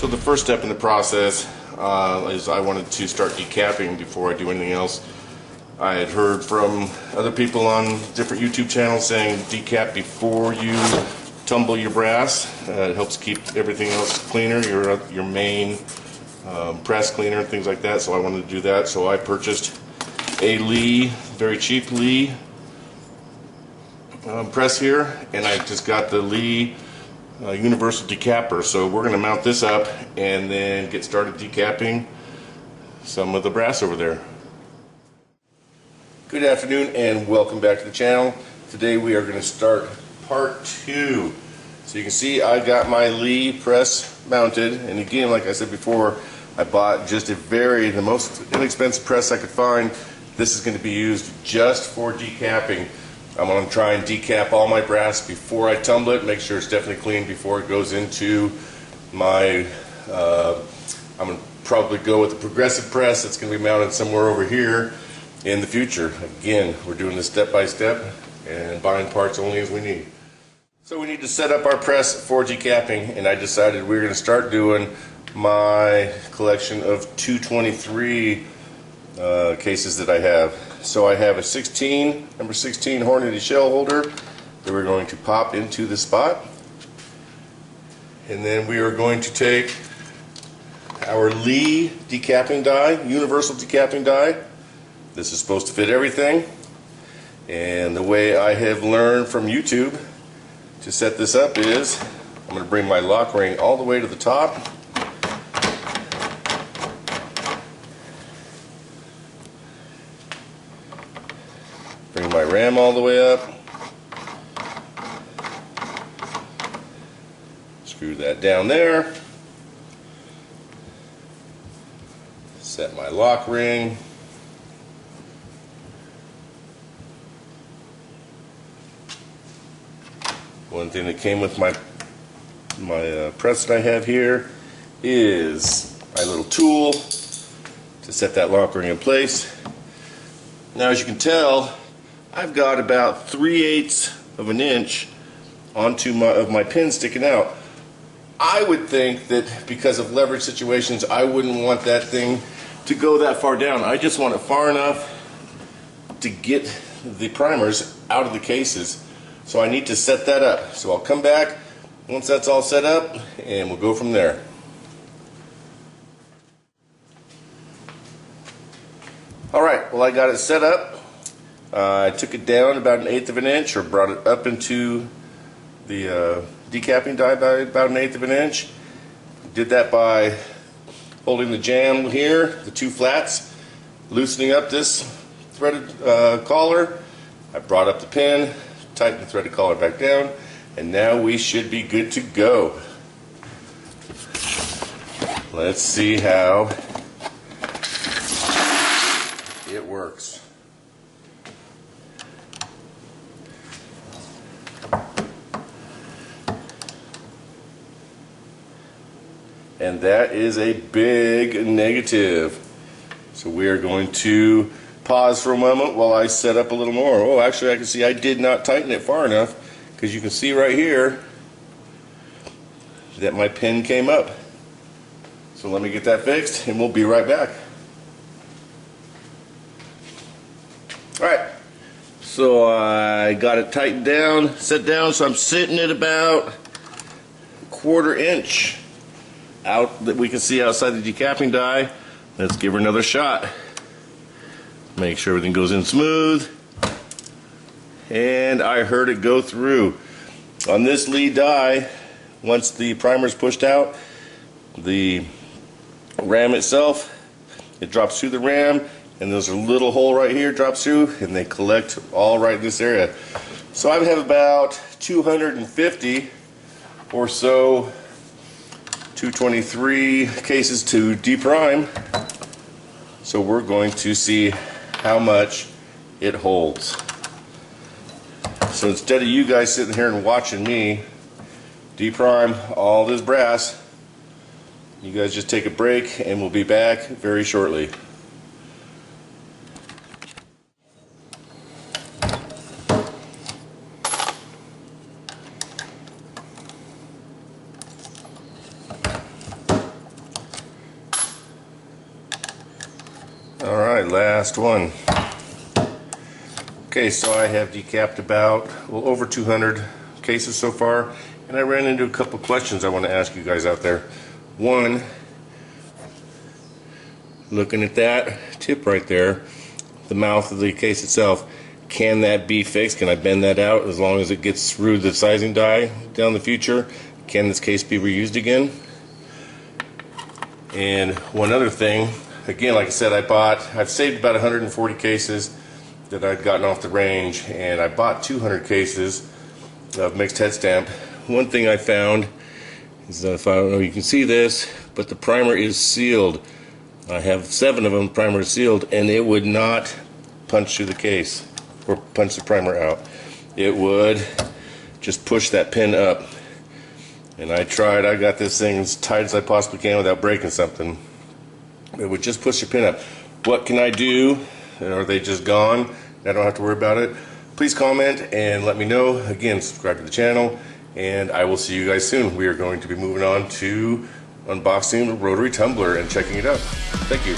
So the first step in the process is I wanted to start decapping before I do anything else. I had heard from other people on different YouTube channels saying decap before you tumble your brass. It helps keep everything else cleaner, your main press cleaner and things like that. So I wanted to do that. So I purchased a Lee, very cheap Lee press here, and I just got the Lee Universal Decapper. So we're going to mount this up and then get started decapping some of the brass over there. Good afternoon and welcome back to the channel. Today we are going to start part 2. So you can see I got my Lee press mounted, and again, like I said before, I bought just the most inexpensive press I could find. This is going to be used just for decapping. I'm going to try and decap all my brass before I tumble it, make sure it's definitely clean before it goes into my, I'm going to probably go with the progressive press that's going to be mounted somewhere over here in the future. Again, we're doing this step by step and buying parts only as we need. So we need to set up our press for decapping, and I decided we were going to start doing my collection of 223 cases that I have. So I have a number 16 Hornady shell holder that we're going to pop into the spot, and then we are going to take our Lee decapping die, Universal Decapping Die. This is supposed to fit everything, and the way I have learned from YouTube to set this up is I'm going to bring my lock ring all the way to the top, bring my ram all the way up, screw that down there, set my lock ring, one thing that came with my press that I have here is my little tool to set that lock ring in place. Now, as you can tell, I've got about 3/8 of an inch onto my pin sticking out. I would think that because of leverage situations, I wouldn't want that thing to go that far down. I just want it far enough to get the primers out of the cases. So I need to set that up. So I'll come back once that's all set up and we'll go from there. Alright, well, I got it set up. I took it down about 1/8 of an inch, or brought it up into the decapping die by about 1/8 of an inch. Did that by holding the jamb here, the two flats, loosening up this threaded collar. I brought up the pin, tighten the threaded collar back down, and now we should be good to go. Let's see how it works. And that is a big negative. So we are going to pause for a moment while I set up a little more. Oh, actually I can see I did not tighten it far enough, because you can see right here that my pin came up. So let me get that fixed and we'll be right back. Alright, so I got it tightened down, set down, so I'm sitting at about 1/4 inch out that we can see outside the decapping die. Let's give her another shot. Make sure everything goes in smooth. And I heard it go through. On this Lee die, once the primer's pushed out, the ram itself, it drops through the ram, and there's a little hole right here drops through, and they collect all right in this area. So I have about 250 or so 223 cases to deprime. So we're going to see how much it holds. So instead of you guys sitting here and watching me deprime all this brass, you guys just take a break and we'll be back very shortly. Alright, last one. Okay, so I have decapped about, well, over 200 cases so far, and I ran into a couple questions I want to ask you guys out there. One, looking at that tip right there, the mouth of the case itself, can that be fixed? Can I bend that out as long as it gets through the sizing die down the future? Can this case be reused again? And one other thing, again, like I said, I've saved about 140 cases that I'd gotten off the range, and I bought 200 cases of mixed head stamp. One thing I found is that, if I don't know, you can see this, but the primer is sealed. I have 7 of them, primer is sealed, and it would not punch through the case or punch the primer out. It would just push that pin up. And I tried, I got this thing as tight as I possibly can without breaking something. It would just push the pin up. What can I do? Are they just gone? I don't have to worry about it. Please comment and let me know. Again, subscribe to the channel, and I will see you guys soon. We are going to be moving on to unboxing the rotary tumbler and checking it out. Thank you.